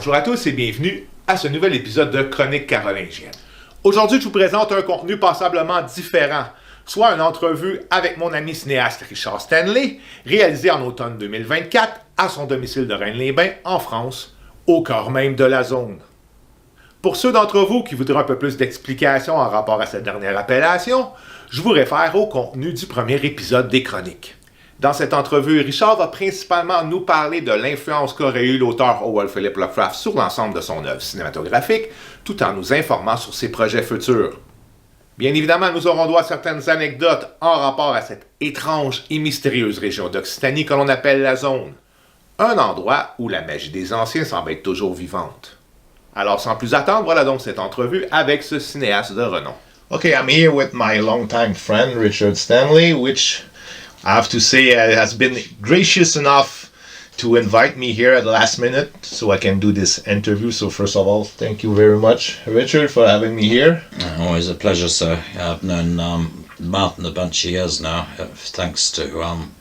Bonjour à tous et bienvenue à ce nouvel épisode de Chronique carolingienne. Aujourd'hui, je vous présente un contenu passablement différent, soit une entrevue avec mon ami cinéaste Richard Stanley, réalisée en automne 2024 à son domicile de Rennes-les-Bains, en France, au cœur même de la zone. Pour ceux d'entre vous qui voudraient un peu plus d'explications en rapport à cette dernière appellation, je vous réfère au contenu du premier épisode des Chroniques. Dans cette entrevue, Richard va principalement nous parler de l'influence qu'aurait eu l'auteur Howard Phillips Lovecraft sur l'ensemble de son œuvre cinématographique, tout en nous informant sur ses projets futurs. Bien évidemment, nous aurons droit à certaines anecdotes en rapport à cette étrange et mystérieuse région d'Occitanie que l'on appelle la zone. Un endroit où la magie des anciens semble être toujours vivante. Alors sans plus attendre, voilà donc cette entrevue avec ce cinéaste de renom. Okay, I'm here with my longtime friend Richard Stanley, which I have to say has been gracious enough to invite me here at the last minute so I can do this interview. So first of all, thank you very much, Richard, for having me here. Always a pleasure, sir. I've known Martin a bunch of years now, thanks to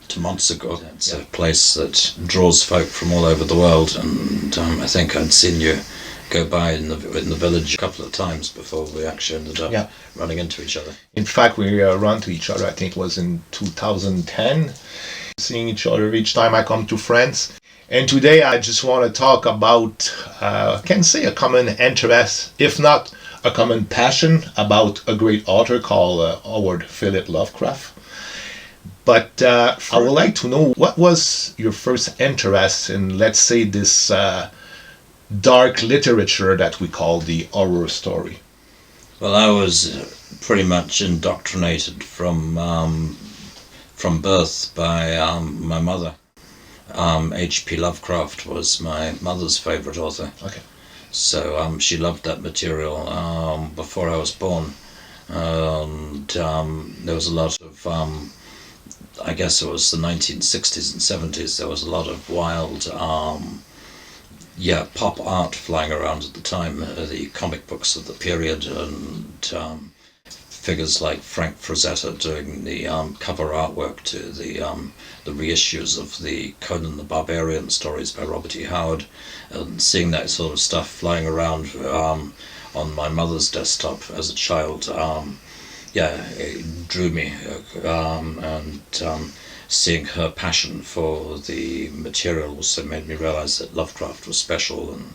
Montségur. It's a place that draws folk from all over the world, and I think I'd seen you go by in the village a couple of times before we actually ended up running into each other. In fact, we run to each other, I think it was in 2010, seeing each other each time I come to France. And today I just want to talk about, I can say a common interest, if not a common passion, about a great author called Howard Phillips Lovecraft. But I would like to know, what was your first interest in, let's say, this dark literature that we call the horror story? Well, I was pretty much indoctrinated from birth by my mother. H.P. Lovecraft was my mother's favourite author. Okay. So she loved that material before I was born. And there was a lot of, I guess it was the 1960s and 70s, there was a lot of wild pop art flying around at the time, the comic books of the period, and figures like Frank Frazetta doing the cover artwork to the reissues of the Conan the Barbarian stories by Robert E. Howard, and seeing that sort of stuff flying around on my mother's desktop as a child, it drew me, and seeing her passion for the material also made me realise that Lovecraft was special, and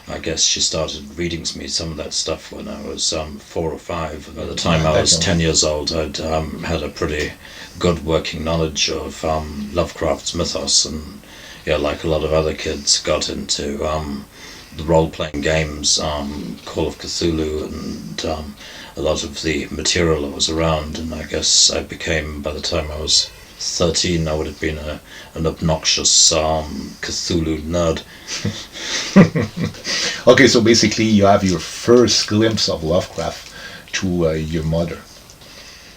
I guess she started reading me some of that stuff when I was 4 or 5. By the time I was 10 years old, I'd had a pretty good working knowledge of Lovecraft's mythos, and like a lot of other kids, got into the role-playing games, Call of Cthulhu, and a lot of the material that was around, and I guess I became, by the time I was 13, I would have been an obnoxious Cthulhu nerd. Okay, so basically you have your first glimpse of Lovecraft through your mother.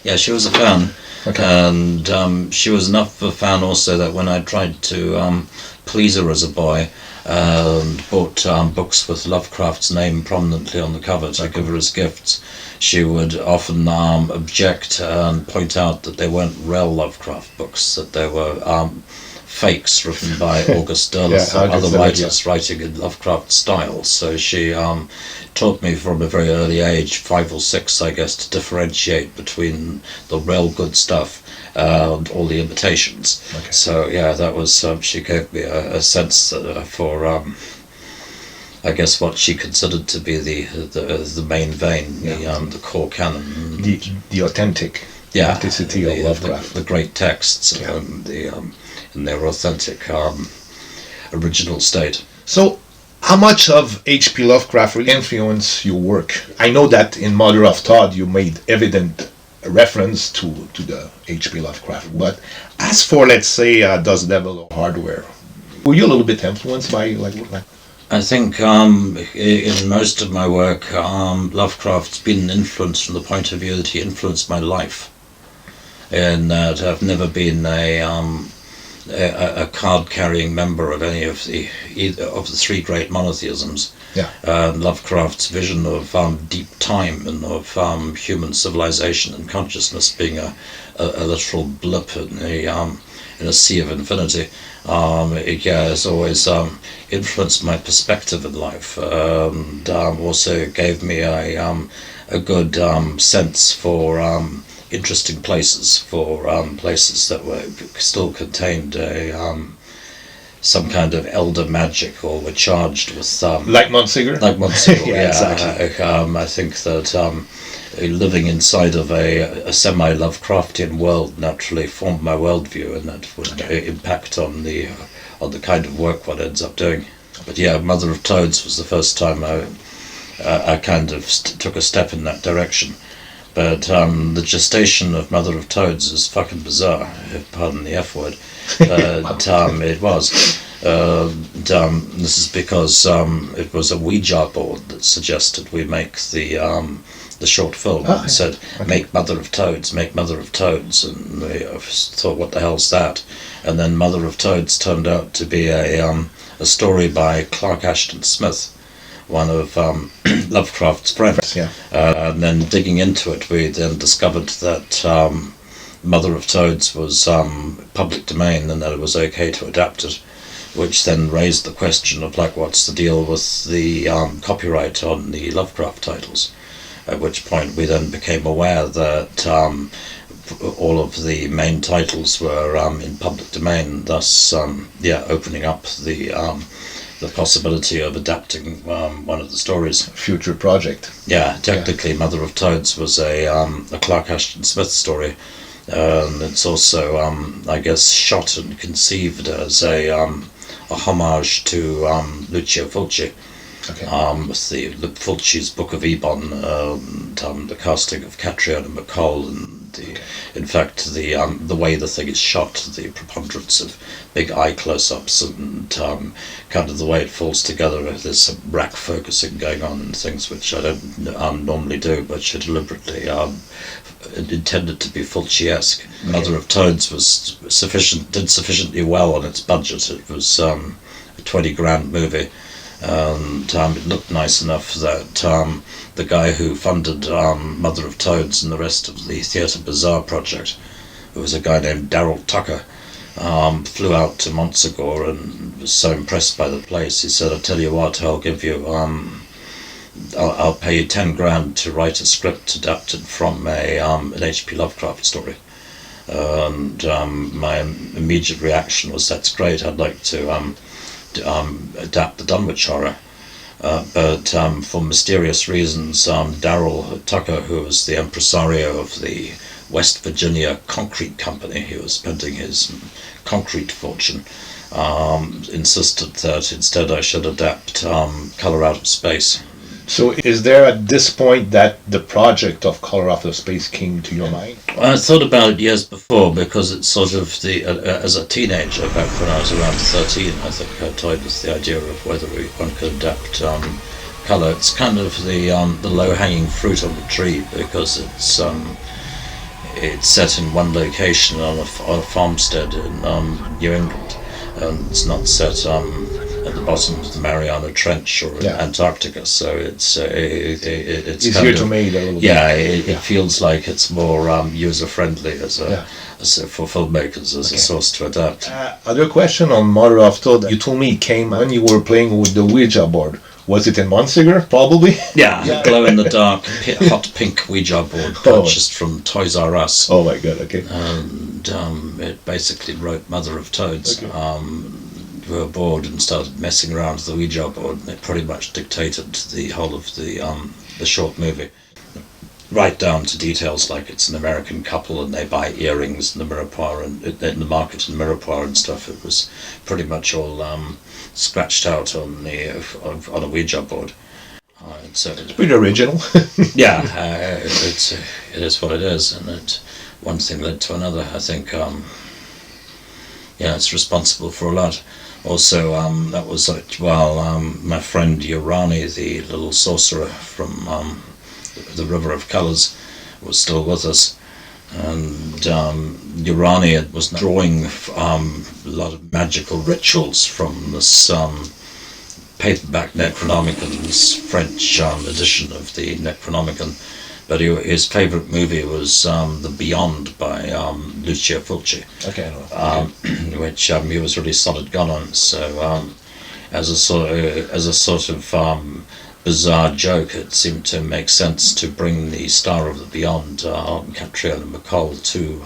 Yeah, she was a fan. Okay. And she was enough of a fan also that when I tried to please her as a boy and bought books with Lovecraft's name prominently on the cover to give her as gifts, she would often object and point out that they weren't real Lovecraft books, that they were fakes written by August Derleth and other writers writing in Lovecraft style. So she taught me from a very early age, 5 or 6 I guess, to differentiate between the real good stuff and all the imitations. Okay. So that was, she gave me a sense for I guess what she considered to be the main vein, the core canon, the authenticity of Lovecraft, the great texts, in their authentic original state. So, how much of H.P. Lovecraft really influenced your work? I know that in Mother of Todd you made evident reference to the H.P. Lovecraft, but as for, let's say, Dust Devil or Hardware, were you a little bit influenced by like? I think in most of my work, Lovecraft's been an influence from the point of view that he influenced my life. In that I've never been a card-carrying member of any of the three great monotheisms. Yeah. Lovecraft's vision of deep time and of human civilization and consciousness being a literal blip in a sea of infinity. It has always influenced my perspective in life, and also gave me a good sense for interesting places, for places that were still contained some kind of elder magic, or were charged with like Montségur. Like Montségur, yeah, exactly. I think that living inside of a semi-Lovecraftian world naturally formed my worldview, and that would impact on the kind of work one ends up doing. But yeah, Mother of Toads was the first time I kind of took a step in that direction. But the gestation of Mother of Toads is fucking bizarre, pardon the F word. But it was. This is because it was a Ouija board that suggested we make the short film. It said, make Mother of Toads, make Mother of Toads. And we thought, what the hell's that? And then Mother of Toads turned out to be a story by Clark Ashton Smith, one of Lovecraft's friends. Yeah. And then digging into it, we then discovered that Mother of Toads was public domain, and that it was okay to adapt it, which then raised the question of, like, what's the deal with the copyright on the Lovecraft titles? At which point we then became aware that all of the main titles were in public domain, thus opening up the possibility of adapting one of the stories. Future project. Yeah, technically, Mother of Toads was a Clark Ashton Smith story, and it's also, I guess, shot and conceived as a homage to Lucio Fulci. Okay. With the Fulci's Book of Ebon, and the casting of Catriona MacColl, and in fact the way the thing is shot, the preponderance of big eye close-ups, and kind of the way it falls together. There's some rack focusing going on and things which I don't normally do, but she deliberately intended to be Fulci-esque. Okay. Mother of Toads did sufficiently well on its budget. It was a 20 grand movie. And it looked nice enough that the guy who funded Mother of Toads and the rest of the Theatre Bazaar project, who was a guy named Darrell Tucker, flew out to Montségur and was so impressed by the place, he said, I'll tell you what, I'll give you, I'll pay you 10 grand to write a script adapted from an H.P. Lovecraft story. And my immediate reaction was, that's great, I'd like to adapt the Dunwich Horror, but for mysterious reasons, Darrell Tucker, who was the impresario of the West Virginia Concrete Company, he was spending his concrete fortune, insisted that instead I should adapt Color Out of Space. So is there at this point that the project of Color Out of Space came to your mind? I thought about it years before, because it's sort of as a teenager, back when I was around 13, I think I toyed with the idea of whether one could adapt colour. It's kind of the low-hanging fruit on the tree, because it's set in one location on a farmstead in New England, and it's not set at the bottom of the Mariana Trench or in Antarctica, so it's easier kind of, to make a little bit. Yeah, it feels like it's more user-friendly for filmmakers as a source to adapt. Other question on Mother of Toads. You told me it came when you were playing with the Ouija board. Was it in Montségur, probably? Yeah, glow-in-the-dark, hot pink Ouija board purchased from Toys R Us. Oh my god, okay. And it basically wrote Mother of Toads. Okay. We were bored and started messing around with the Ouija board, and it pretty much dictated the whole of the short movie. Right down to details like it's an American couple and they buy earrings in the Mirepoix and in the market in Mirepoix and stuff. It was pretty much all scratched out on a Ouija board. So it's pretty original. Yeah, it is what it is, and one thing led to another. I think it's responsible for a lot. Also, that was while my friend Urani, the little sorcerer from the River of Colours, was still with us. And Urani was drawing a lot of magical rituals from this paperback Necronomicon, this French edition of the Necronomicon. But his favourite movie was The Beyond by Lucio Fulci, which he was really solid gun on. So as a sort of bizarre joke, it seemed to make sense to bring the star of The Beyond, Catriona MacColl, to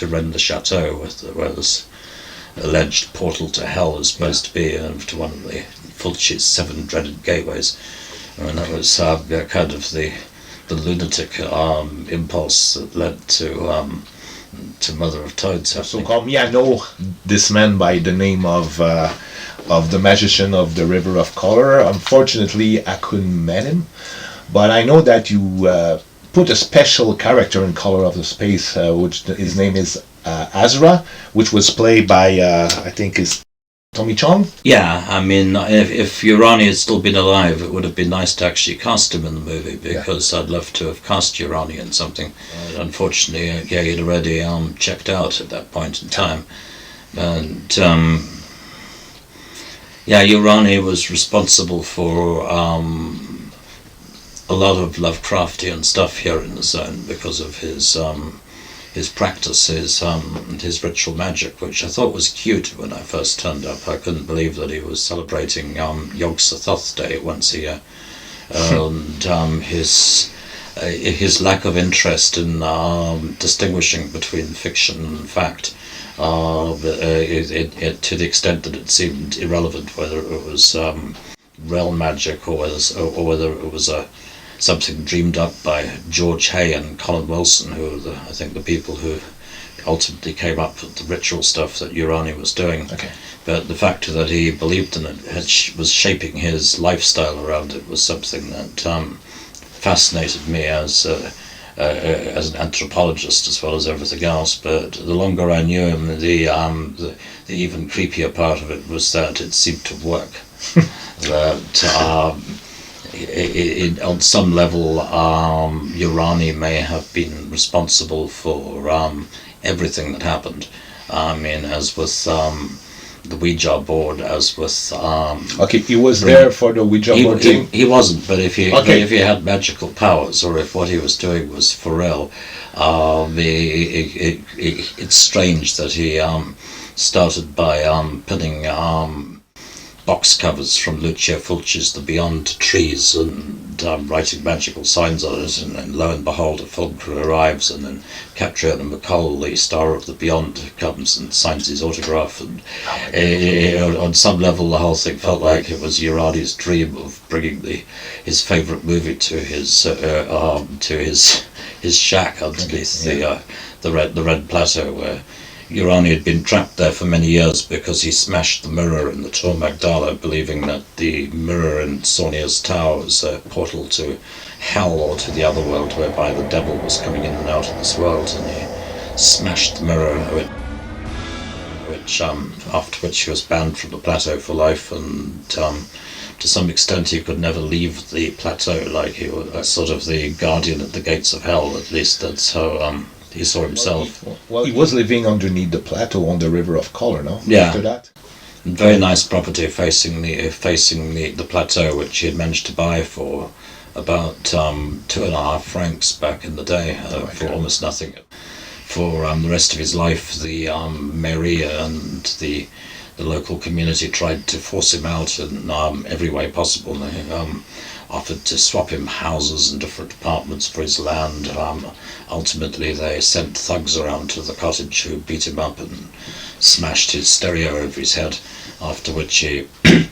Rennes-le-Château, where this alleged portal to hell is supposed to be, to one of the Fulci's 7 dreaded gateways. I mean, that was kind of the lunatic impulse that led to Mother of Toads. So I know this man by the name of the magician of the River of Color. Unfortunately, I couldn't meet him, but I know that you put a special character in Color of the Space, which his name is Azra, which was played by I think is Tommy Chong? Yeah, I mean, if Urani had still been alive, it would have been nice to actually cast him in the movie, because I'd love to have cast Urani in something. Unfortunately, he'd already checked out at that point in time. And Urani was responsible for a lot of Lovecraftian stuff here in the zone because of his practice, his ritual magic, which I thought was cute when I first turned up. I couldn't believe that he was celebrating Yog Sothoth Day once a year, and his lack of interest in distinguishing between fiction and fact, to the extent that it seemed irrelevant whether it was real magic or whether it was something dreamed up by George Hay and Colin Wilson, who were I think the people who ultimately came up with the ritual stuff that Urani was doing. Okay. But the fact that he believed in it, was shaping his lifestyle around it, was something that fascinated me as an anthropologist as well as everything else. But the longer I knew him, the even creepier part of it was that it seemed to work. That on some level, Urani may have been responsible for everything that happened. I mean, as with the Ouija board, as with he was there for the Ouija board thing? He wasn't, but if he had magical powers, or if what he was doing was for real, it's strange that he started by pinning box covers from Lucio Fulci's The Beyond to trees and writing magical signs on it, and then lo and behold, a film crew arrives, and then Catriona MacColl, the star of The Beyond, comes and signs his autograph, and on some level the whole thing felt like it was Urani's dream of bringing his favourite movie to his shack underneath the Red Plateau, where Urani had been trapped there for many years because he smashed the mirror in the Tor Magdala, believing that the mirror in Sornia's tower was a portal to hell or to the other world, whereby the devil was coming in and out of this world, and he smashed the mirror, after which he was banned from the plateau for life, and to some extent he could never leave the plateau, like he was sort of the guardian at the gates of hell. At least that's how he saw himself. Well, he was living underneath the plateau on the River of Color, no? Yeah. After that? Very nice property facing the plateau, which he had managed to buy for about 2.5 francs back in the day, for almost nothing. For the rest of his life, the mairie and the local community tried to force him out in every way possible. They offered to swap him houses and different apartments for his land. Ultimately, they sent thugs around to the cottage who beat him up and smashed his stereo over his head, after which he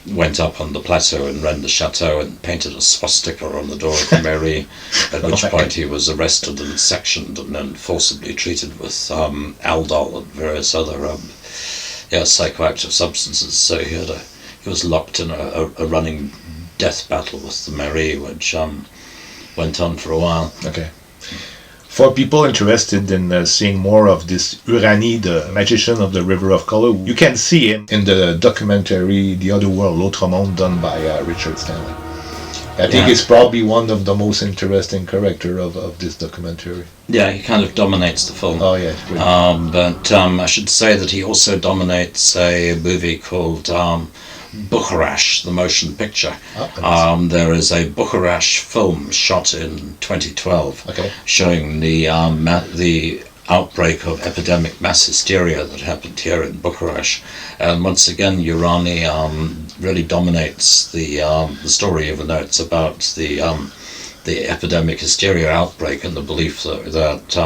went up on the plateau in Rennes-le-Château and painted a swastika on the door of the mairie, at which point he was arrested and sectioned and then forcibly treated with Aldol and various other psychoactive substances. So he was locked in a running death battle with the mairie, which went on for a while. Okay. For people interested in seeing more of this Urani, the magician of the River of Color, you can see him in the documentary The Other World, L'Autre Monde, done by Richard Stanley. I think it's probably one of the most interesting character of this documentary. Yeah, he kind of dominates the film. Oh yeah, great. But I should say that he also dominates a movie called Bugarach, the motion picture. There is a Bugarach film shot in 2012 showing the outbreak of epidemic mass hysteria that happened here in Bugarach. And once again, Urani really dominates the story, even though it's about the epidemic hysteria outbreak and the belief that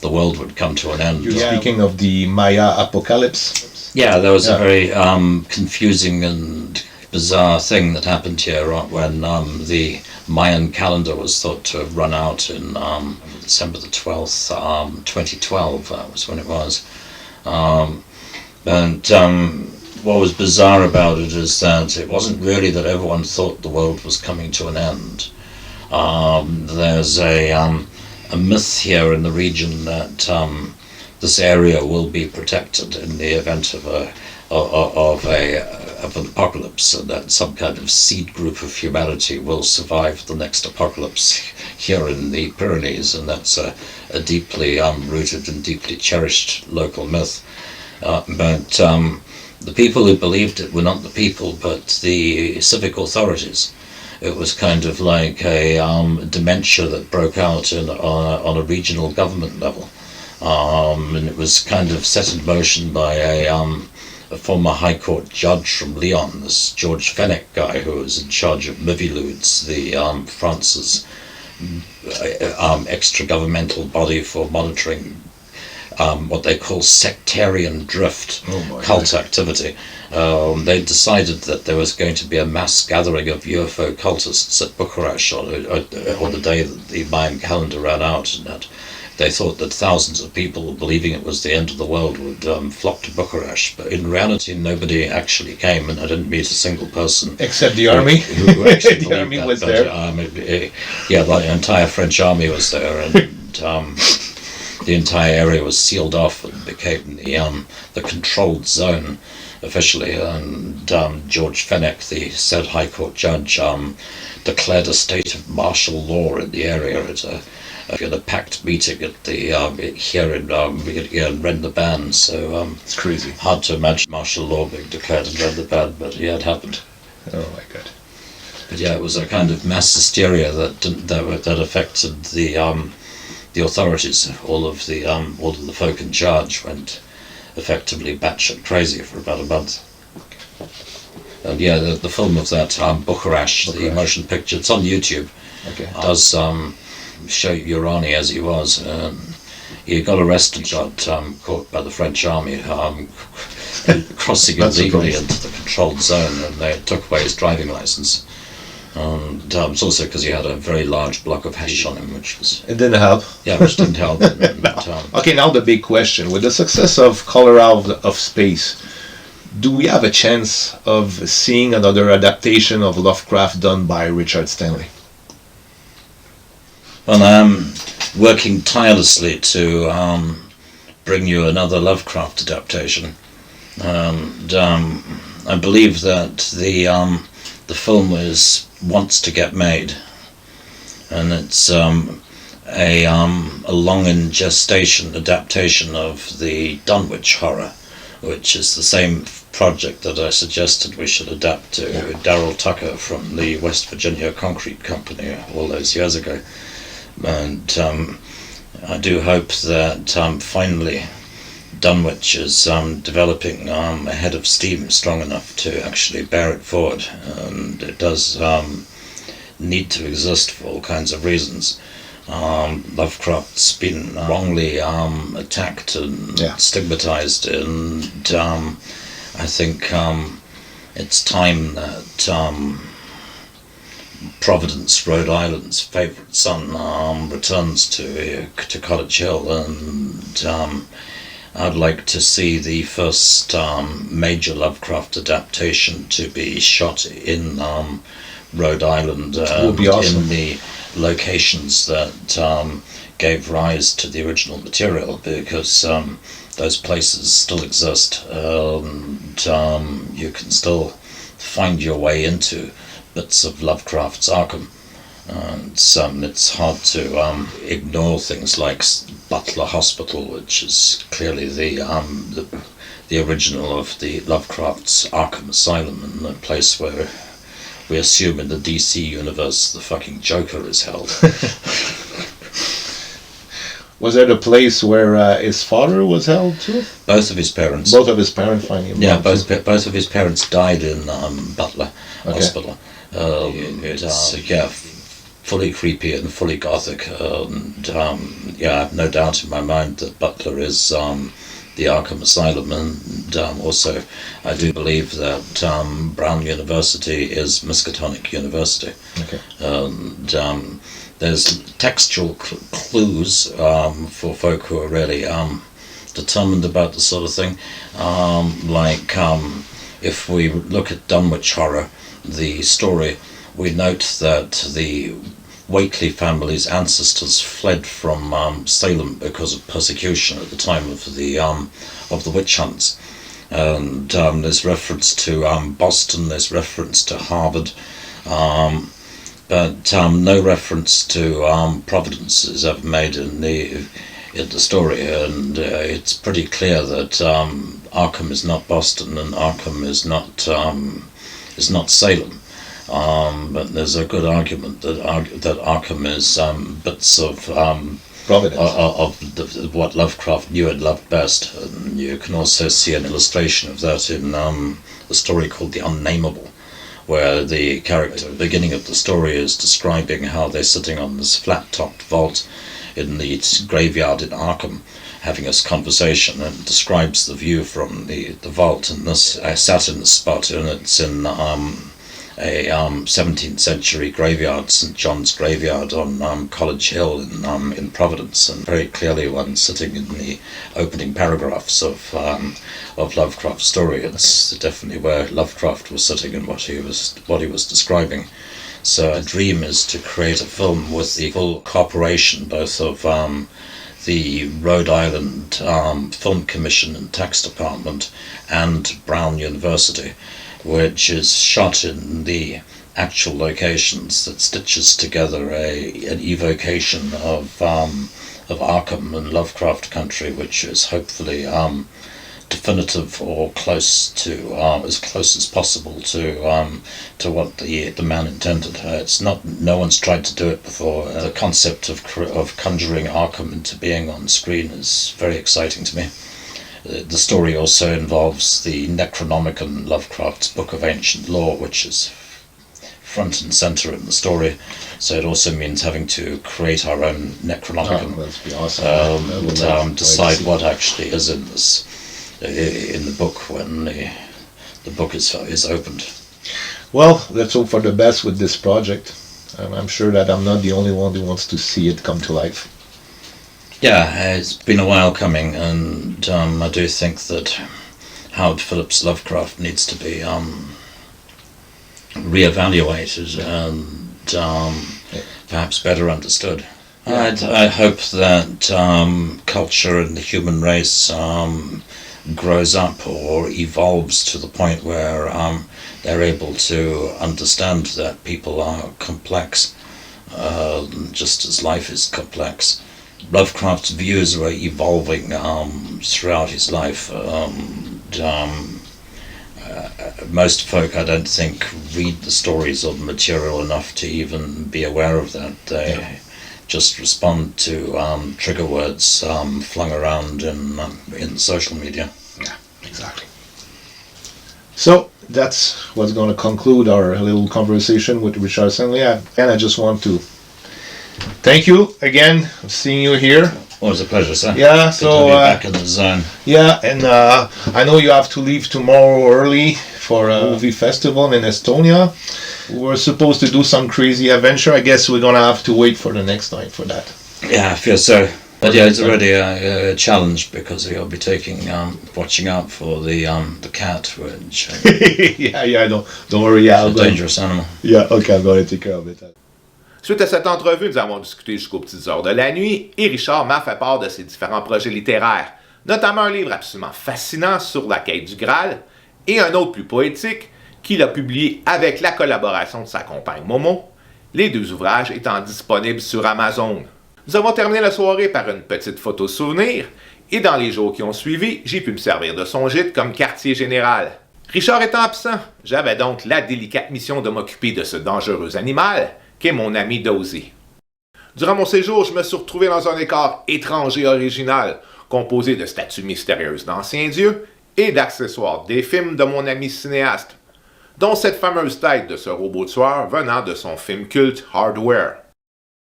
the world would come to an end. You're speaking of the Maya apocalypse? Yeah, there was a very confusing and bizarre thing that happened here when the Mayan calendar was thought to have run out in December the 12th, 2012, that was when it was. What was bizarre about it is that it wasn't really that everyone thought the world was coming to an end. There's a myth here in the region that this area will be protected in the event of an apocalypse, and that some kind of seed group of humanity will survive the next apocalypse here in the Pyrenees, and that's a deeply rooted and deeply cherished local myth. But the people who believed it were not the people, but the civic authorities. It was kind of like a dementia that broke out on a regional government level. And it was kind of set in motion by a former High Court judge from Lyon, this George Fenech guy who was in charge of Miviludes, the France's extra-governmental body for monitoring what they call sectarian drift, cult activity. They decided that there was going to be a mass gathering of UFO cultists at Bugarach on the day that the Mayan calendar ran out, and that they thought that thousands of people, believing it was the end of the world, would flock to Bugarach. But in reality, nobody actually came, and I didn't meet a single person. Except the army? Who actually the army that. was But, there? yeah, the entire French army was there, and the entire area was sealed off and became the controlled zone officially. And George Fenech, the said High Court judge, declared a state of martial law in the area at a packed meeting at the here in Rennes-le-Château. So it's crazy. Hard to imagine martial law being declared in Rennes-le-Château, but yeah, it happened. Oh my God. But yeah, it was a kind of mass hysteria that affected the authorities. All of the folk in charge went effectively batshit crazy for about a month. And yeah, the film of that Bugarach, the motion picture, it's on YouTube. Does show Urani as he was. He got arrested, got caught by the French army, crossing illegally into the controlled zone, and they took away his driving license. And it's also because he had a very large block of hash on him, which was... It didn't help. Yeah, which didn't help. Okay, now the big question. With the success of Color Out of Space, do we have a chance of seeing another adaptation of Lovecraft done by Richard Stanley? Well, I'm working tirelessly to bring you another Lovecraft adaptation. And I believe that the film wants to get made, and it's a long in gestation adaptation of the Dunwich horror, which is the same project that I suggested we should adapt to Darrell Tucker from the West Virginia Concrete Company all those years ago. And I do hope that finally Dunwich is developing a head of steam strong enough to actually bear it forward, and it does need to exist for all kinds of reasons. Lovecraft's been wrongly attacked and stigmatized, and I think it's time that Providence, Rhode Island's favourite son, returns to Cottage Hill, and I'd like to see the first major Lovecraft adaptation to be shot in Rhode Island, would be awesome. in the locations that gave rise to the original material, because those places still exist, and you can still find your way into bits of Lovecraft's Arkham. It's hard to ignore things like Butler Hospital, which is clearly the original of the Lovecraft's Arkham Asylum, and the place where we assume in the DC universe the fucking Joker is held. Was that a place where his father was held too? Both of his parents. Both of his parents finding him. Yeah, both of his parents died in Butler Hospital. Fully creepy and fully gothic. I have no doubt in my mind that Butler is the Arkham Asylum, and also I do believe that Brown University is Miskatonic University. Okay. And there's textual clues for folk who are really determined about the sort of thing. If we look at Dunwich Horror, the story, we note that the Whately family's ancestors fled from Salem because of persecution at the time of the witch hunts. And there's reference to Boston, there's reference to Harvard, but no reference to Providence is ever made in the story, and it's pretty clear that Arkham is not Boston and Arkham is not Salem. But there's a good argument that Arkham is bits of Providence, of what Lovecraft knew and loved best. And you can also see an illustration of that in a story called The Unnameable, where the character at the beginning of the story is describing how they're sitting on this flat-topped vault in the graveyard in Arkham, having a conversation, and describes the view from the vault. And this, I sat in the spot, and it's in a 17th century graveyard, St. John's graveyard on College Hill in Providence, and very clearly one sitting in the opening paragraphs of Lovecraft's story. It's definitely where Lovecraft was sitting and what he was describing. So a dream is to create a film with the full cooperation both of the Rhode Island Film Commission and Tax Department and Brown University, which is shot in the actual locations that stitches together an evocation of Arkham and Lovecraft country, which is hopefully definitive or close to as close as possible to what the man intended. No one's tried to do it before. The concept of conjuring Arkham into being on screen is very exciting to me. The story also involves the Necronomicon, Lovecraft's Book of Ancient Lore, which is front and center in the story. So it also means having to create our own Necronomicon, and decide what actually is in the book when the book is opened. Well, let's hope for the best with this project. I'm sure that I'm not the only one who wants to see it come to life. Yeah, it's been a while coming, and I do think that Howard Phillips Lovecraft needs to be reevaluated and perhaps better understood. Yeah. I hope that culture and the human race grows up or evolves to the point where they're able to understand that people are complex, just as life is complex. Lovecraft's views were evolving throughout his life. Most folk, I don't think, read the stories or the material enough to even be aware of that. They just respond to trigger words flung around in social media. Yeah, exactly. So that's what's going to conclude our little conversation with Richard Stanley. And I just want to thank you again for seeing you here. Oh, it was a pleasure, sir. Yeah, good so to be back in the zone. Yeah, and I know you have to leave tomorrow early for a movie festival in Estonia. We're supposed to do some crazy adventure. I guess we're gonna have to wait for the next night for that. Yeah, I feel so. But yeah, it's already a challenge because you'll be watching out for the cat, which don't worry, it's a dangerous animal. Yeah, okay, I'm going to take care of it. Suite à cette entrevue, nous avons discuté jusqu'aux petites heures de la nuit et Richard m'a fait part de ses différents projets littéraires, notamment un livre absolument fascinant sur la quête du Graal et un autre plus poétique qu'il a publié avec la collaboration de sa compagne Momo, les 2 ouvrages étant disponibles sur Amazon. Nous avons terminé la soirée par une petite photo souvenir, et dans les jours qui ont suivi, j'ai pu me servir de son gîte comme quartier général. Richard étant absent, j'avais donc la délicate mission de m'occuper de ce dangereux animal qu'est mon ami Dozy. Durant mon séjour, je me suis retrouvé dans un décor étrange et original, composé de statues mystérieuses d'anciens dieux et d'accessoires des films de mon ami cinéaste, dont cette fameuse tête de ce robot tueur venant de son film culte Hardware.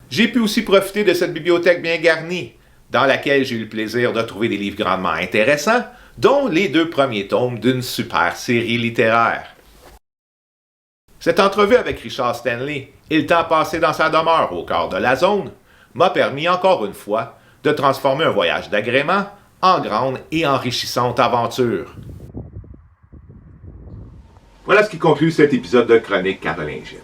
J'ai pu aussi profiter de cette bibliothèque bien garnie, dans laquelle j'ai eu le plaisir de trouver des livres grandement intéressants, dont les 2 premiers tomes d'une super série littéraire. Cette entrevue avec Richard Stanley et le temps passé dans sa demeure au cœur de la zone m'a permis encore une fois de transformer un voyage d'agrément en grande et enrichissante aventure. Voilà ce qui conclut cet épisode de Chronique carolingienne.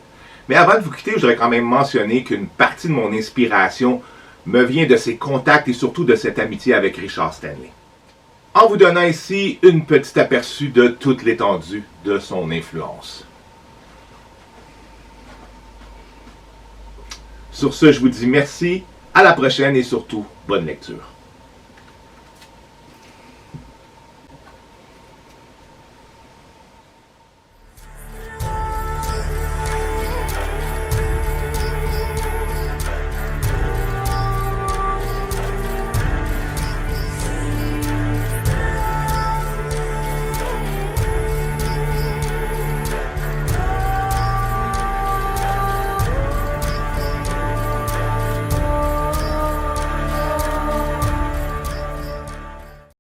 Mais avant de vous quitter, je voudrais quand même mentionner qu'une partie de mon inspiration me vient de ses contacts et surtout de cette amitié avec Richard Stanley. En vous donnant ici une petite aperçu de toute l'étendue de son influence. Sur ce, je vous dis merci, à la prochaine et surtout, bonne lecture.